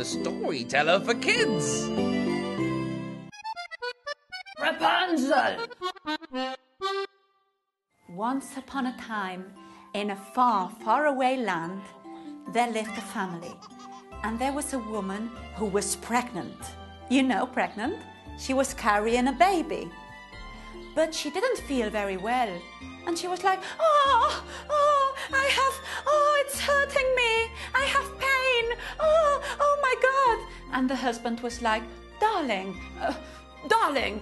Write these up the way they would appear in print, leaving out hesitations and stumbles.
the storyteller for kids. Rapunzel! Once upon a time, in a far, far away land, there lived a family. And there was a woman who was pregnant. You know, pregnant. She was carrying a baby. But she didn't feel very well. And she was like, it's hurting me. I have pain. Oh my God. And the husband was like, darling,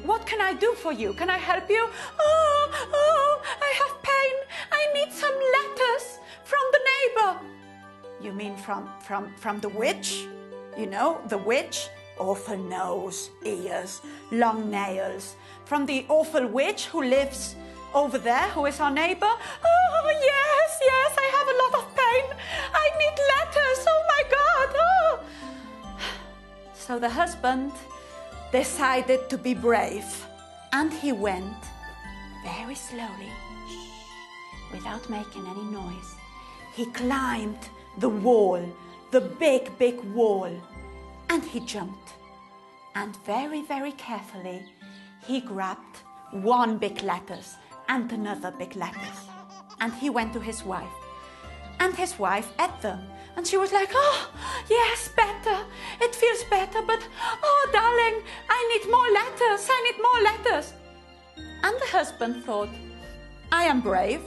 what can I do for you? Can I help you? I have pain. I need some letters from the neighbor. You mean from the witch? You know, the witch? Awful nose, ears, long nails. From the awful witch who lives over there, who is our neighbor? Oh, yes, I have a lot of pain. I need letters. Oh, my God. So the husband decided to be brave. And he went very slowly, without making any noise. He climbed the wall, the big, big wall, and he jumped. And very, very carefully, he grabbed one big lettuce and another big lettuce. And he went to his wife. And his wife ate them. And she was like, oh, yes, better. It feels better, but, oh, darling, I need more lettuce. I need more lettuce. And the husband thought, I am brave.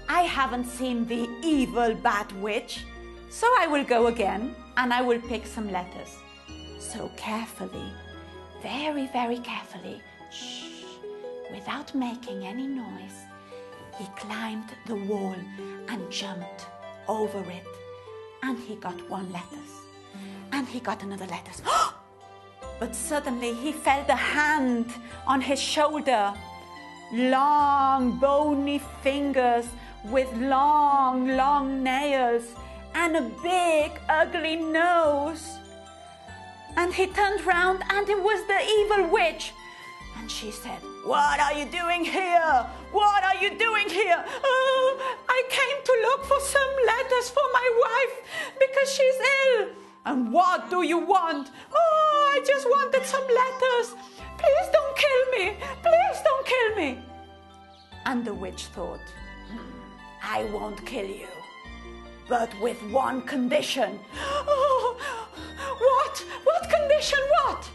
I haven't seen the evil bad witch. So I will go again and I will pick some lettuce. So carefully, very, very carefully, without making any noise, he climbed the wall and jumped over it. And he got one lettuce. And he got another lettuce. But suddenly he felt a hand on his shoulder. Long, bony fingers with long, long nails and a big, ugly nose. And he turned round and it was the evil witch. And she said, what are you doing here? What are you doing here? Oh, I came to look for some letters for my wife because she's ill. And what do you want? Oh, I just wanted some letters. Please don't kill me. Please don't kill me. And the witch thought, I won't kill you, but with one condition. Oh, what? What condition? What?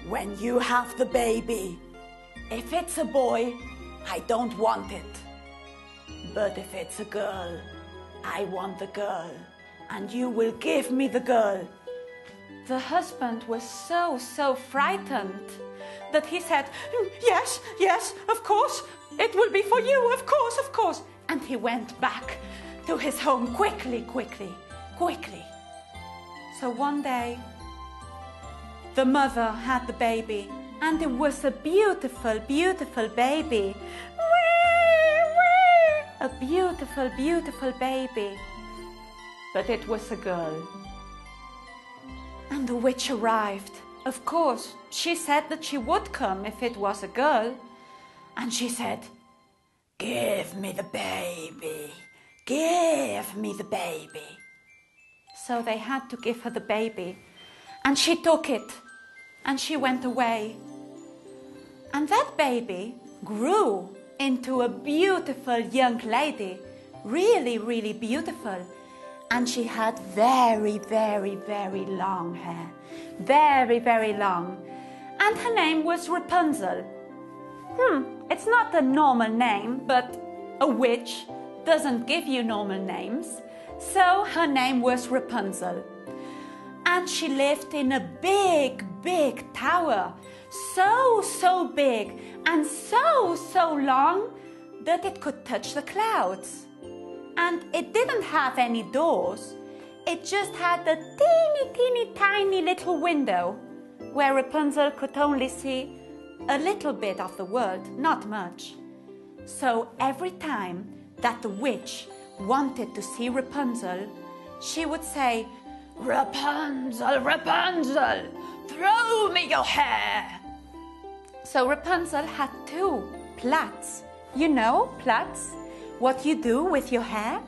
When you have the baby, if it's a boy, I don't want it. But if it's a girl, I want the girl, and you will give me the girl. The husband was so frightened that he said, yes, of course, it will be for you, of course. And he went back to his home quickly. So one day, the mother had the baby, and it was a beautiful, beautiful baby. A beautiful, beautiful baby. But it was a girl. And the witch arrived. Of course, she said that she would come if it was a girl. And she said, give me the baby. Give me the baby. So they had to give her the baby. And she took it. And she went away. And that baby grew into a beautiful young lady. Really, really beautiful. And she had very, very, very long hair. Very, very long. And her name was Rapunzel. It's not a normal name, but a witch doesn't give you normal names. So her name was Rapunzel. And she lived in a big, big tower. So big and so long that it could touch the clouds. And it didn't have any doors. It just had a teeny, tiny little window where Rapunzel could only see a little bit of the world, not much. So every time that the witch wanted to see Rapunzel, she would say, Rapunzel, Rapunzel, throw me your hair. So Rapunzel had two plaits. You know, plaits? What you do with your hair?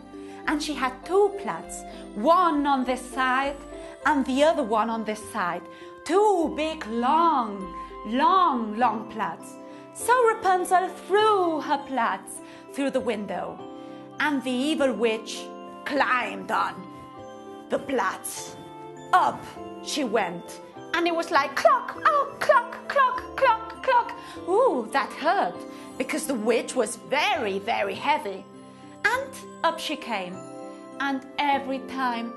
And she had two plaits, one on this side and the other one on this side. Two big, long plats. So Rapunzel threw her plats through the window, and the evil witch climbed on the plats. Up she went, and it was like clock, oh, clock, clock, clock, clock. Ooh, that hurt, because the witch was very, very heavy. And up she came, and every time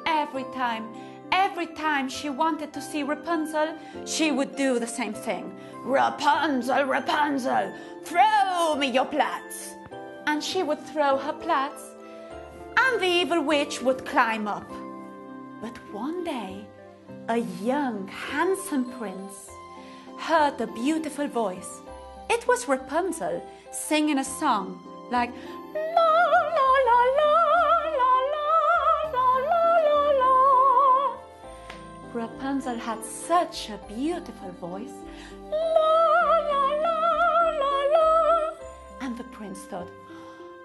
she wanted to see Rapunzel, she would do the same thing. Rapunzel, Rapunzel, throw me your plats. And she would throw her plats, and the evil witch would climb up. But one day, a young, handsome prince heard a beautiful voice. It was Rapunzel singing a song like la la la la la la la la la. Rapunzel had such a beautiful voice. La la la la la. And the prince thought,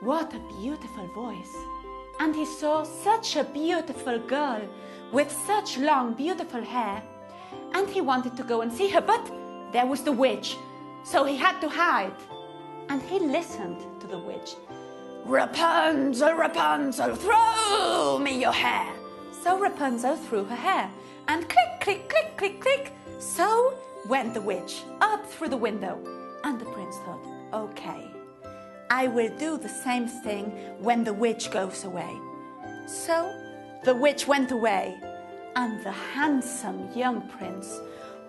what a beautiful voice. And he saw such a beautiful girl with such long, beautiful hair. And he wanted to go and see her, but there was the witch. So he had to hide. And he listened to the witch. Rapunzel, Rapunzel, throw me your hair. So Rapunzel threw her hair. And click, click, click, click, click. So went the witch up through the window. And the prince thought, okay, I will do the same thing when the witch goes away. So the witch went away, and the handsome young prince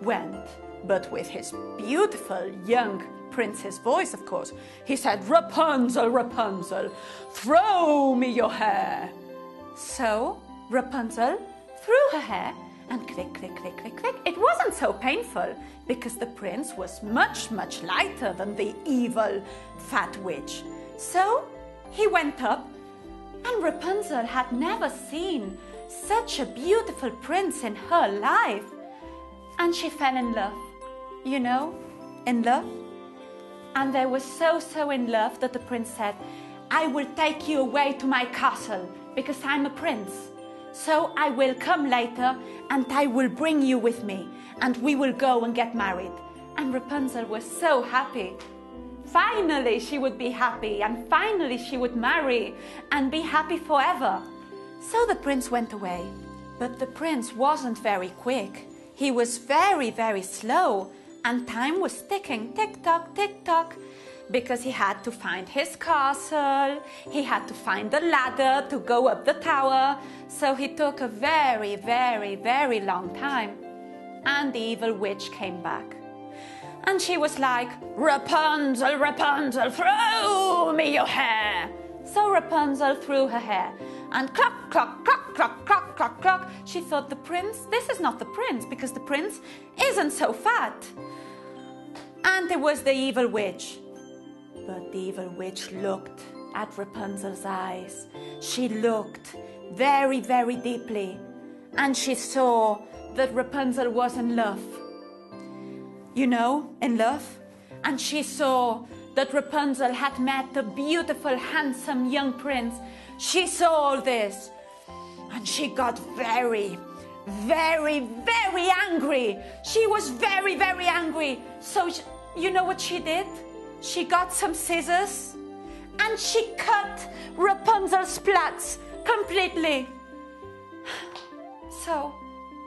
went, but with his beautiful young prince's voice, of course. He said, Rapunzel, Rapunzel, throw me your hair. So Rapunzel threw her hair, and click, click, click, click, click. It wasn't so painful, because the prince was much, much lighter than the evil fat witch. So he went up, and Rapunzel had never seen such a beautiful prince in her life. And she fell in love, you know, in love. And they were so in love that the prince said, I will take you away to my castle because I'm a prince. So I will come later and I will bring you with me and we will go and get married. And Rapunzel was so happy. Finally she would be happy, and finally she would marry and be happy forever. So the prince went away. But the prince wasn't very quick. He was very, very slow, and time was ticking, tick-tock, because he had to find his castle, he had to find the ladder to go up the tower, so he took a very, very, very long time. And the evil witch came back. And she was like, Rapunzel, Rapunzel, throw me your hair. So Rapunzel threw her hair, and clock, clock, clock, clock, clock, clock, clock. She thought, the prince, this is not the prince, because the prince isn't so fat. And it was the evil witch. But the evil witch looked at Rapunzel's eyes. She looked very, very deeply, and she saw that Rapunzel was in love. You know, in love. And she saw that Rapunzel had met a beautiful, handsome young prince. She saw all this, and she got very, very, very angry. She was very, very angry. So you know what she did? She got some scissors and she cut Rapunzel's plaits completely. So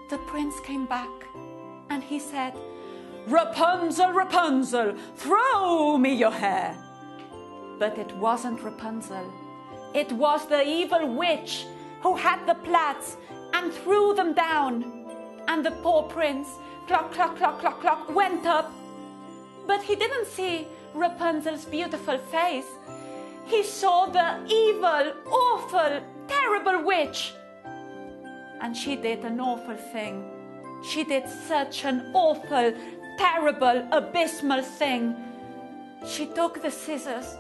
the prince came back and he said, Rapunzel, Rapunzel, throw me your hair. But it wasn't Rapunzel. It was the evil witch who had the plaits and threw them down. And the poor prince, clock, clock, clock, clock, clock, went up. But he didn't see Rapunzel's beautiful face. He saw the evil, awful, terrible witch. And she did an awful thing. She did such an awful, terrible, abysmal thing. She took the scissors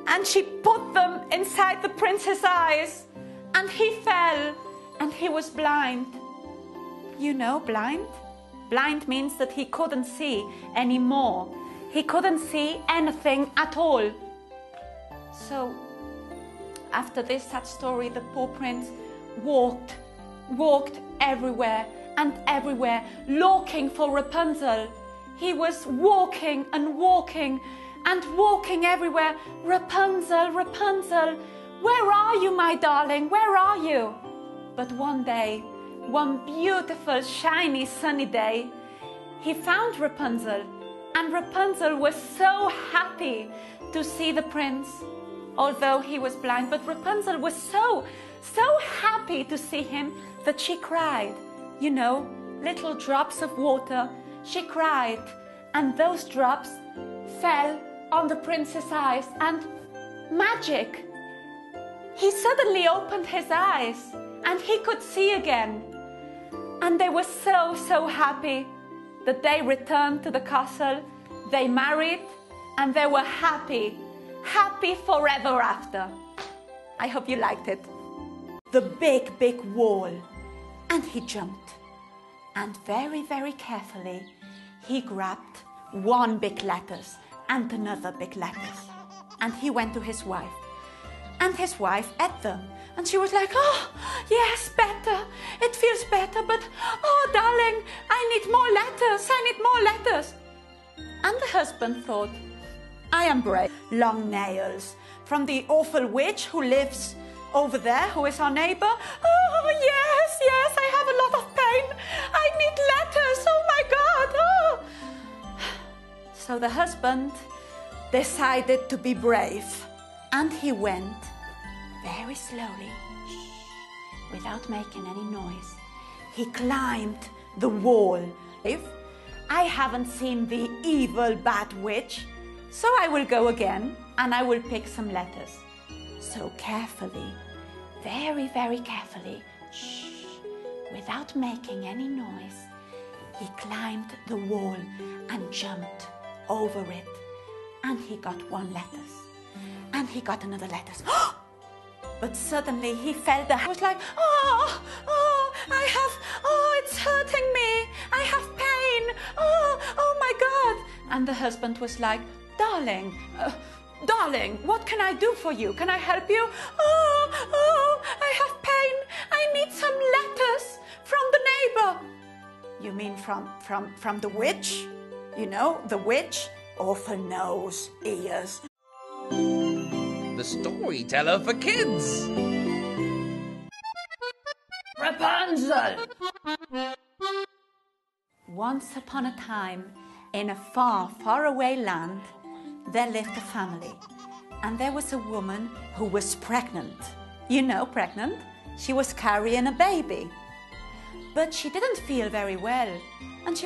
and she put them inside the prince's eyes, and he fell and he was blind. You know, blind? Blind means that he couldn't see anymore. He couldn't see anything at all. So after this sad story, the poor prince walked walked everywhere and everywhere looking for Rapunzel. He was walking and walking and walking everywhere. Rapunzel, Rapunzel, where are you, my darling? Where are you? But one day, one beautiful, shiny, sunny day, he found Rapunzel, and Rapunzel was so happy to see the prince, although he was blind. But Rapunzel was so happy to see him that she cried. You know, little drops of water. She cried, and those drops fell on the prince's eyes, and magic! He suddenly opened his eyes, and he could see again. And they were so happy that they returned to the castle, they married, and they were happy forever after. I hope you liked it. The big wall. And he jumped. And very carefully, he grabbed one big lettuce and another big lettuce. And he went to his wife. And his wife ate them. And she was like, oh, yes, better. It feels better, but, oh, darling, I need more lettuce. I need more lettuce. And the husband thought, I am brave. Long nails from the awful witch who lives over there, who is our neighbor. Oh, yes, I have a lot of pain. I need lettuce. Oh, my God. Oh. So the husband decided to be brave. And he went very slowly, without making any noise. He climbed the wall. I haven't seen the evil bad witch, so I will go again and I will pick some lettuce. So carefully, very carefully, without making any noise, he climbed the wall and jumped over it. And he got one lettuce. And he got another lettuce. But suddenly he felt that. He was like, oh, it's hurting me. I have pain. Oh my God. And the husband was like, darling, what can I do for you? Can I help you? Oh, I have pain. I need some lettuce from the neighbor. You mean from the witch? You know, the witch, awful nose, ears. The storyteller for kids. Rapunzel! Once upon a time, in a far away land, there lived a family. And there was a woman who was pregnant. You know, pregnant. She was carrying a baby. But she didn't feel very well. And she